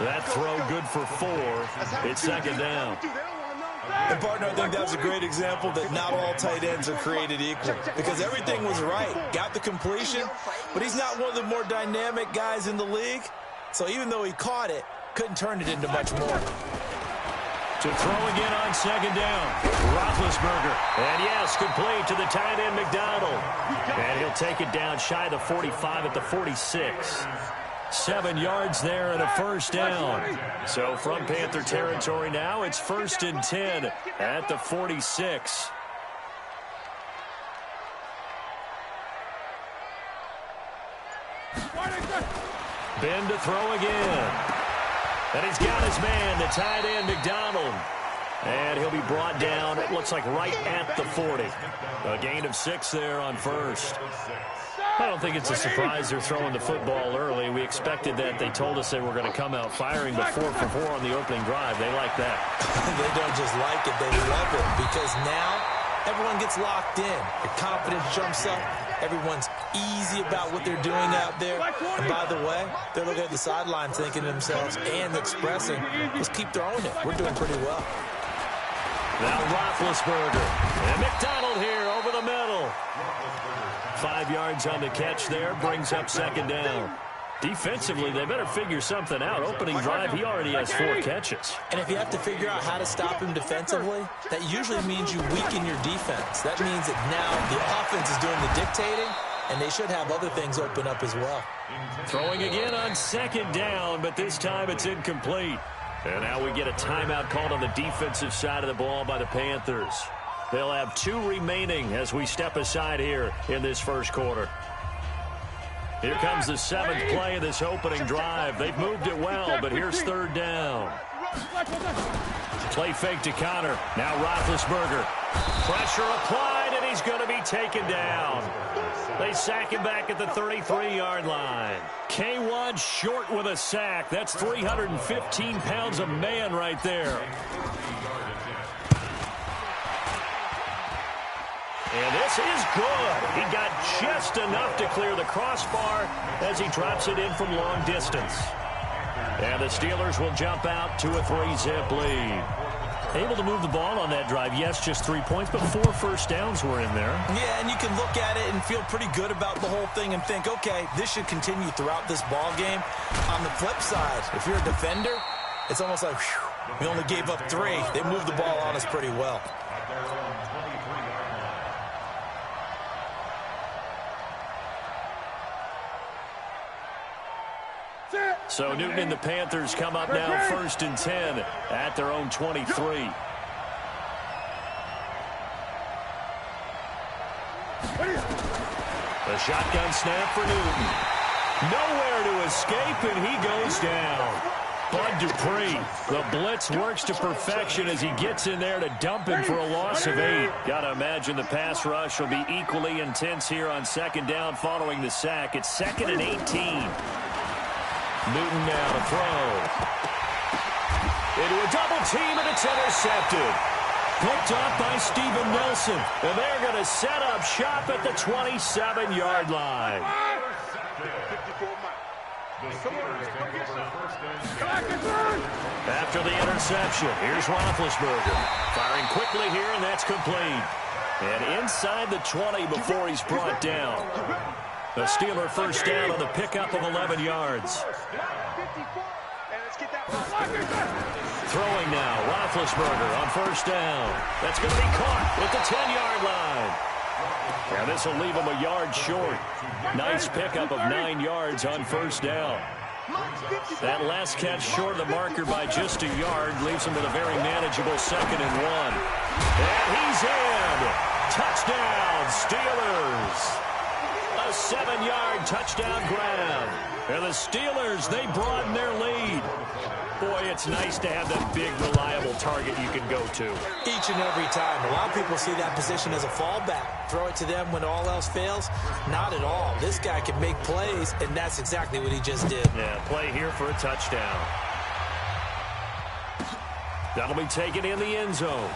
That throw good for 4. It's second down. And, partner, I think that was a great example that not all tight ends are created equal because everything was right. Got the completion, but he's not one of the more dynamic guys in the league. So even though he caught it, couldn't turn it into much more. To throw again on second down. Roethlisberger. And, yes, complete to the tight end, McDonald. And he'll take it down shy of the 45 at the 46. 7 yards there and a first down. So from Panther territory now, it's 1st and 10 at the 46. Ben to throw again. And he's got his man, the tight end, McDonald. And he'll be brought down, it looks like right at the 40. A gain of 6 there on first. I don't think it's a surprise they're throwing the football early. We expected that. They told us they were going to come out firing, but 4 for 4 on the opening drive. They like that. They don't just like it, they love it, because now everyone gets locked in. The confidence jumps up. Everyone's easy about what they're doing out there. And by the way, they're looking at the sideline thinking to themselves and expressing, just keep throwing it. We're doing pretty well. Now Roethlisberger. And McDonald here over the middle. 5 yards on the catch there. Brings up second down. Defensively, they better figure something out. Opening drive, he already has 4 catches. And if you have to figure out how to stop him defensively, that usually means you weaken your defense. That means that now the offense is doing the dictating, and they should have other things open up as well. Throwing again on second down, but this time it's incomplete. And now we get a timeout called on the defensive side of the ball by the Panthers. They'll have 2 remaining as we step aside here in this first quarter. Here comes the 7th play of this opening drive. They've moved it well, but here's 3rd down. Play fake to Connor. Now Roethlisberger. Pressure applied, and he's going to be taken down. They sack him back at the 33-yard line. K1 short with a sack. That's 315 pounds of man right there. And this is good. He got just enough to clear the crossbar as he drops it in from long distance. And the Steelers will jump out to a 3-zip lead. Able to move the ball on that drive. Yes, just 3 points, but 4 first downs were in there. Yeah, and you can look at it and feel pretty good about the whole thing and think, okay, this should continue throughout this ball game. On the flip side, if you're a defender, it's almost like, whew, we only gave up 3. They moved the ball on us pretty well. So Newton and the Panthers come up now 1st and 10 at their own 23. The shotgun snap for Newton. Nowhere to escape, and he goes down. Bud Dupree, the blitz works to perfection as he gets in there to dump him for a loss of 8. Got to imagine the pass rush will be equally intense here on second down following the sack. It's 2nd and 18. Newton now to throw. Into a double team, and it's intercepted. Picked up by Steven Nelson. And they're going to set up shop at the 27-yard line. After the interception, here's Roethlisberger. Firing quickly here, and that's complete. And inside the 20 before he's brought down. The Steeler first down on the pickup of 11 yards. Throwing now, Roethlisberger on first down. That's going to be caught at the 10-yard line. And this will leave him a yard short. Nice pickup of 9 yards on first down. That last catch short of the marker by just a yard leaves him with a very manageable 2nd and 1. And he's in. Touchdown, Steelers. A 7-yard touchdown grab. And the Steelers, they broaden their lead. Boy, it's nice to have that big, reliable target you can go to. Each and every time. A lot of people see that position as a fallback. Throw it to them when all else fails. Not at all. This guy can make plays, and that's exactly what he just did. Yeah, play here for a touchdown. That'll be taken in the end zone.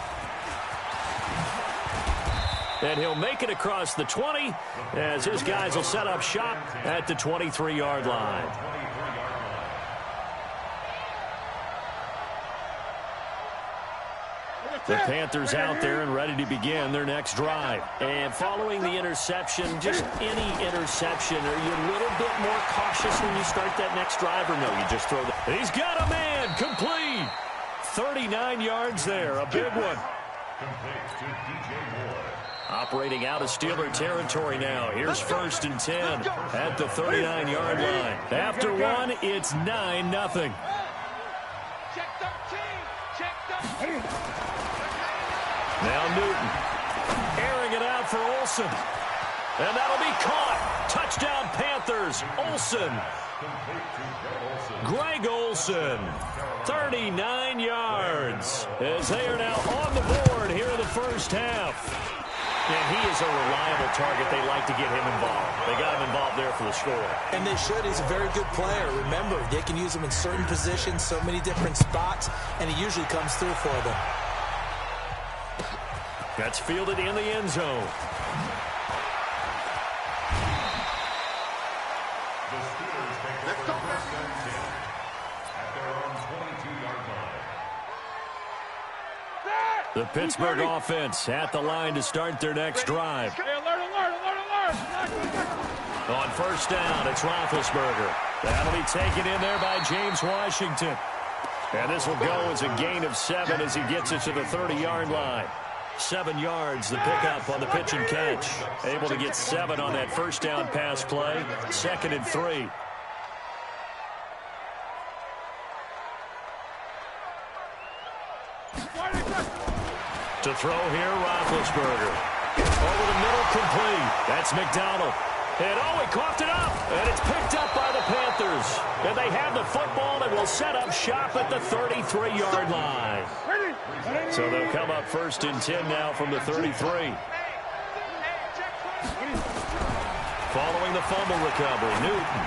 And he'll make it across the 20 as his guys will set up shop at the 23-yard line. The Panthers out there and ready to begin their next drive. And following the interception, just any interception, are you a little bit more cautious when you start that next drive, or no, you just throw the... He's got a man, complete. 39 yards there, a big one. Operating out of Steeler territory now. Here's 1st and 10 at the 39-yard line. After one, it's 9-0. Now Newton, airing it out for Olsen. And that'll be caught. Touchdown Panthers. Olsen. Greg Olsen, 39 yards. As they are now on the board here in the first half. And he is a reliable target. They like to get him involved. They got him involved there for the score. And they should. He's a very good player. Remember, they can use him in certain positions, so many different spots, and he usually comes through for them. That's fielded in the end zone. The Pittsburgh offense at the line to start their next drive. On first down, it's Roethlisberger. That'll be taken in there by James Washington. And this will go as a gain of 7 as he gets it to the 30-yard line. 7 yards, the pickup on the pitch and catch. Able to get 7 on that first down pass play. 2nd and 3. To throw here, Roethlisberger. Over the middle, complete. That's McDonald. And he coughed it up. And it's picked up by the Panthers. And they have the football and will set up shop at the 33-yard line. So they'll come up 1st and 10 now from the 33. Following the fumble recovery, Newton.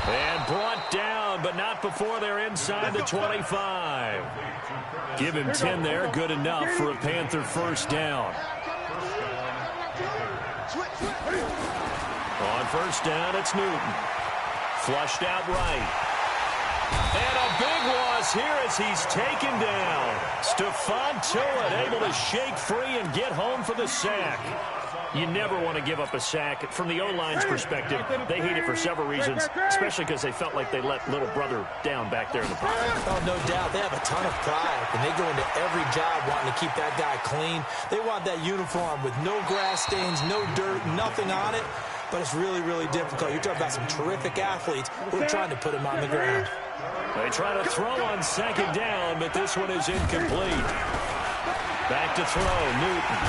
And brought down, but not before they're inside the 25. Give him 10 there, good enough for a Panther first down. On first down, it's Newton. Flushed out right. And a big loss here as he's taken down. Stephon Tuitt able to shake free and get home for the sack. You never want to give up a sack. From the O-line's perspective, they hate it for several reasons, especially because they felt like they let little brother down back there in the pocket. Oh, no doubt. They have a ton of pride, and they go into every job wanting to keep that guy clean. They want that uniform with no grass stains, no dirt, nothing on it. But it's really, really difficult. You're talking about some terrific athletes who are trying to put him on the ground. They try to throw on 2nd down, but this one is incomplete. Back to throw, Newton.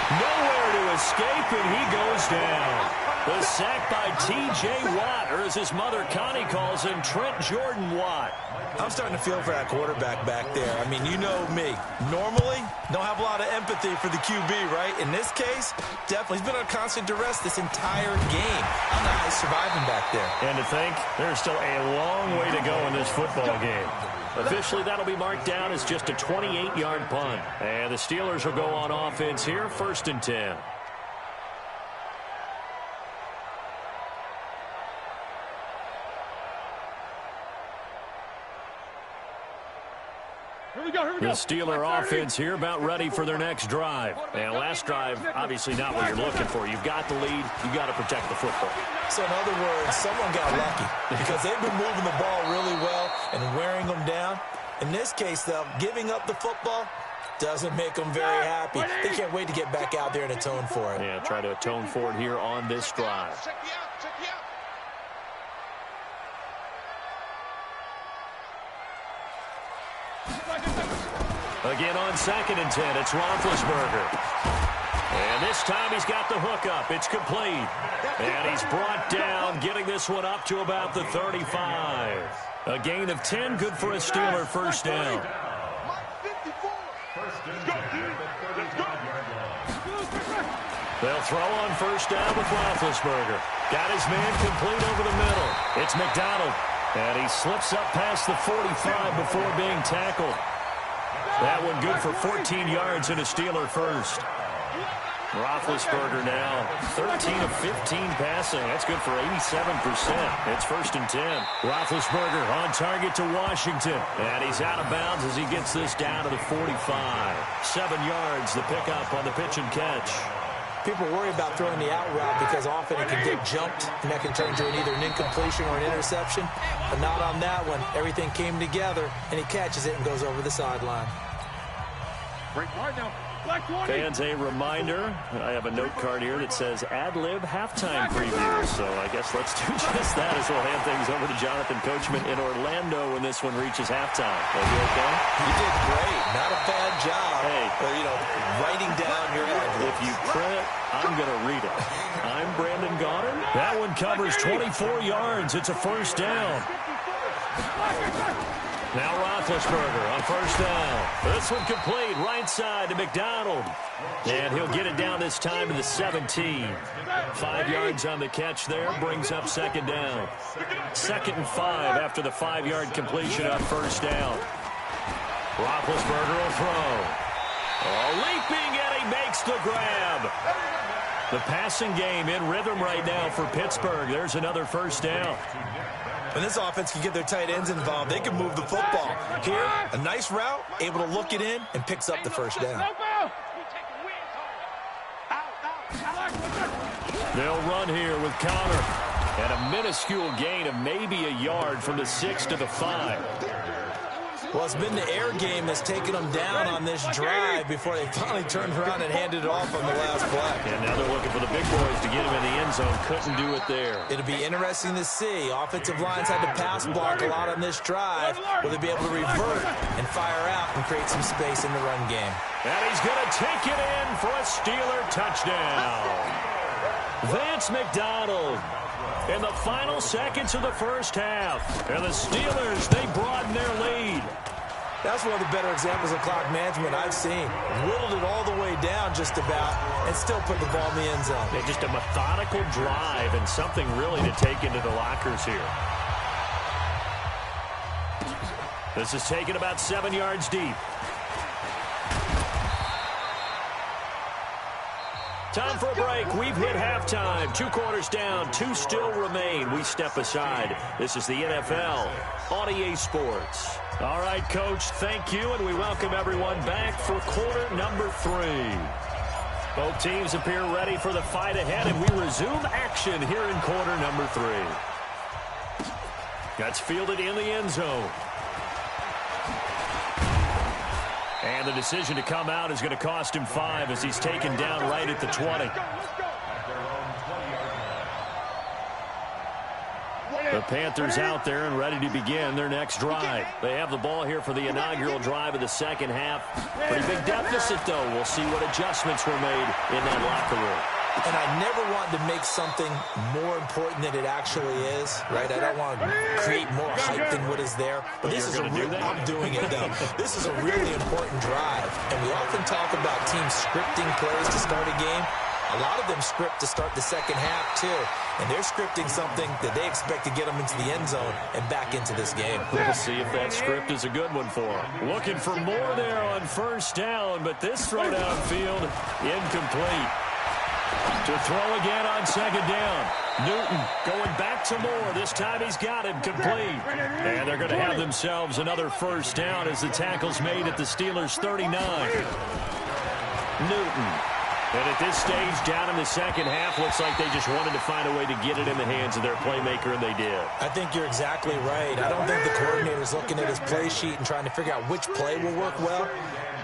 Nowhere to escape, and he goes down. The sack by T.J. Watt, or as his mother Connie calls him, Trent Jordan Watt. I'm starting to feel for that quarterback back there. I mean, you know me. Normally, don't have a lot of empathy for the QB, right? In this case, definitely. He's been on constant duress this entire game. I don't know how he's surviving back there. And to think, there's still a long way to go in this football game. Officially, that'll be marked down as just a 28-yard punt. And the Steelers will go on offense here, 1st and 10. The Steeler offense here about ready for their next drive. And last drive, obviously not what you're looking for. You've got the lead. You've got to protect the football. So in other words, someone got lucky because they've been moving the ball really well and wearing them down. In this case, though, giving up the football doesn't make them very happy. They can't wait to get back out there and atone for it. Yeah, try to atone for it here on this drive. Again on 2nd and 10, it's Roethlisberger. And this time he's got the hook up. It's complete. And he's brought down, getting this one up to about the 35. A gain of 10, good for a Steeler first down. They'll throw on first down with Roethlisberger. Got his man complete over the middle. It's McDonald. And he slips up past the 45 before being tackled. That one good for 14 yards and a Steeler first. Roethlisberger now 13 of 15 passing. That's good for 87%. It's 1st and 10. Roethlisberger on target to Washington. And he's out of bounds as he gets this down to the 45. 7 yards, the pickup on the pitch and catch. People worry about throwing the out route because often it can get jumped, and that can turn into either an incompletion or an interception. But not on that one. Everything came together, and he catches it and goes over the sideline. Fans, a reminder, I have a note card here that says ad-lib halftime preview. So I guess let's do just that as we'll hand things over to Jonathan Coachman in Orlando when this one reaches halftime. Are you okay? You did great. Not a bad job. Hey, writing down your ad-libs. If you print it, I'm going to read it. I'm Brandon Goddard. That one covers 24 yards. It's a 1st down. Now Roethlisberger on 1st down. This one complete, right side to McDonald. And he'll get it down this time to the 17. 5 yards on the catch there, brings up 2nd down. 2nd and 5 after the 5-yard completion on 1st down. Roethlisberger will throw. Leaping, and he makes the grab. The passing game in rhythm right now for Pittsburgh. There's another 1st down. When this offense can get their tight ends involved, they can move the football. Here, a nice route, able to look it in, and picks up the 1st down. They'll run here with Connor. And a minuscule gain of maybe a yard from the 6 to the 5. Well, it's been the air game that's taken them down on this drive before they finally turned around and handed it off on the last play. And now they're looking for the big boys to get him in the end zone. Couldn't do it there. It'll be interesting to see. Offensive lines had to pass block a lot on this drive. Will they be able to revert and fire out and create some space in the run game? And he's going to take it in for a Steeler touchdown. Vance McDonald in the final seconds of the 1st half. And the Steelers, they broaden their lead. That's one of the better examples of clock management I've seen. Whittled it all the way down just about and still put the ball in the end zone. Yeah, just a methodical drive and something really to take into the lockers here. This is taken about 7 yards deep. Time for a break. We've hit halftime. 2 quarters down. 2 still remain. We step aside. This is the NFL on EA Sports. All right, Coach, thank you, and we welcome everyone back for quarter number 3. Both teams appear ready for the fight ahead, and we resume action here in quarter number 3. That's fielded in the end zone. And the decision to come out is going to cost him 5 as he's taken down right at the 20. The Panthers out there and ready to begin their next drive. They have the ball here for the inaugural drive of the 2nd half. Pretty big deficit, though. We'll see what adjustments were made in that locker room. And I never want to make something more important than it actually is, right? I don't want to create more hype than what is there. But this is I'm doing it, though. This is a really important drive. And we often talk about teams scripting plays to start a game. A lot of them script to start the 2nd half, too. And they're scripting something that they expect to get them into the end zone and back into this game. We'll see if that script is a good one for them. Looking for more there on 1st down, but this throw downfield incomplete. To throw again on 2nd down. Newton going back to Moore. This time he's got him complete. And they're going to have themselves another 1st down as the tackle's made at the Steelers' 39. Newton. And at this stage, down in the 2nd half, looks like they just wanted to find a way to get it in the hands of their playmaker, and they did. I think you're exactly right. I don't think the coordinator's looking at his play sheet and trying to figure out which play will work well.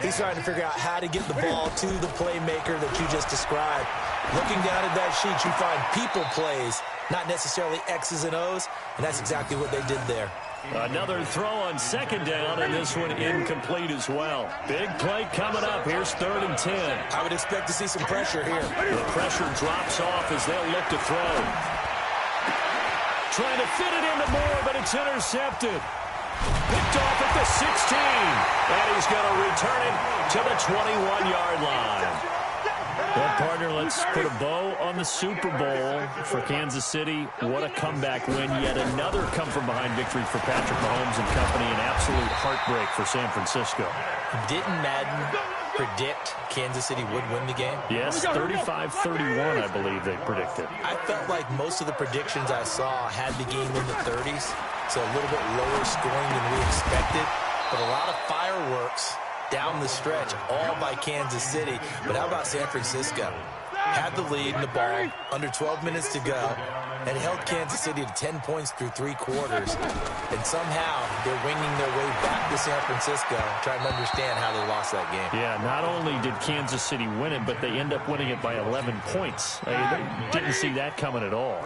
He's trying to figure out how to get the ball to the playmaker that you just described. Looking down at that sheet, you find people plays, not necessarily X's and O's, and that's exactly what they did there. Another throw on 2nd down, and this one incomplete as well. Big play coming up. Here's 3rd and 10. I would expect to see some pressure here. The pressure drops off as they'll look to throw. Trying to fit it into Moore, but it's intercepted. Picked off at the 16. And he's going to return it to the 21-yard line. Well, partner, let's put a bow on the Super Bowl for Kansas City. What a comeback win. Yet another come-from-behind victory for Patrick Mahomes and company. An absolute heartbreak for San Francisco. Didn't Madden predict Kansas City would win the game? Yes, 35-31, I believe they predicted. I felt like most of the predictions I saw had the game in the 30s, so a little bit lower scoring than we expected, but a lot of fireworks down the stretch, all by Kansas City. But how about San Francisco? Had the lead in the ball, under 12 minutes to go, and held Kansas City to 10 points through 3 quarters. And somehow they're winging their way back to San Francisco, trying to understand how they lost that game. Yeah, not only did Kansas City win it, but they end up winning it by 11 points. They didn't see that coming at all.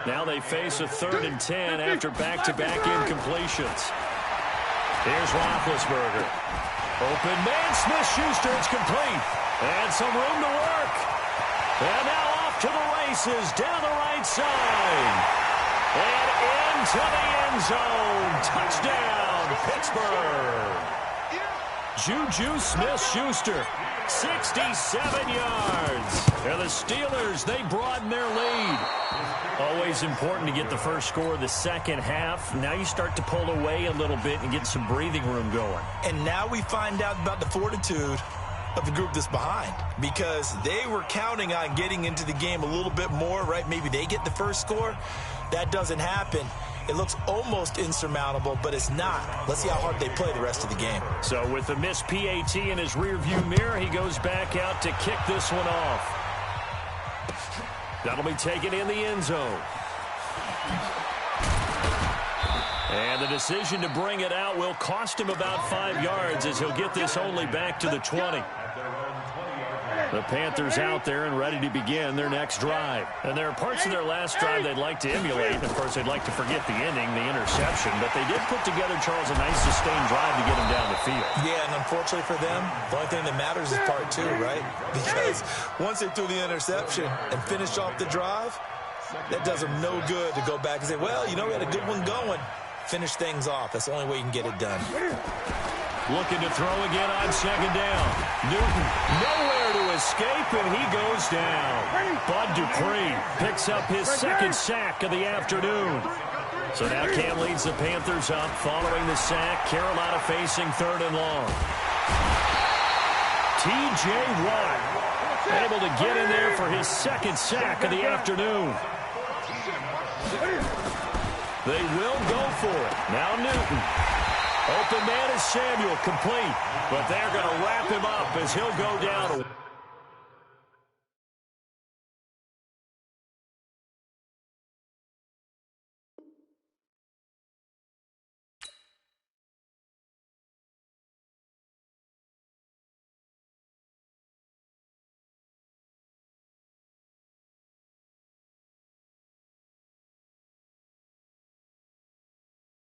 Now they face a 3rd and 10 after back-to-back incompletions. Here's Roethlisberger. Open man, Smith-Schuster, it's complete. And some room to work. And now off to the races, down the right side. And into the end zone. Touchdown, Pittsburgh. Juju Smith-Schuster, 67 yards. And the Steelers, they broaden their lead. Always important to get the first score of the second half. Now you start to pull away a little bit and get some breathing room going. And now we find out about the fortitude of the group that's behind, because they were counting on getting into the game a little bit more, right? Maybe they get the first score. That doesn't happen. It looks almost insurmountable, but it's not. Let's see how hard they play the rest of the game. So with the missed PAT in his rearview mirror, he goes back out to kick this one off. That'll be taken in the end zone. And the decision to bring it out will cost him about 5 yards, as he'll get this only back to the 20. The Panthers out there and ready to begin their next drive. And there are parts of their last drive they'd like to emulate. Of course, they'd like to forget the ending, the interception. But they did put together, Charles, a nice sustained drive to get him down the field. Yeah, and unfortunately for them, the only thing that matters is part 2, right? Because once they threw the interception and finished off the drive, that does them no good to go back and say, well, you know, we had a good one going. Finish things off. That's the only way you can get it done. Looking to throw again on second down. Newton nowhere to escape, and he goes down. Bud Dupree picks up his second sack of the afternoon. So now Cam leads the Panthers up following the sack. Carolina facing 3rd and long. T.J. Watt able to get in there for his second sack of the afternoon. They will go for it. Now Newton. Open man is Samuel, complete. But they're going to wrap him up as he'll go down.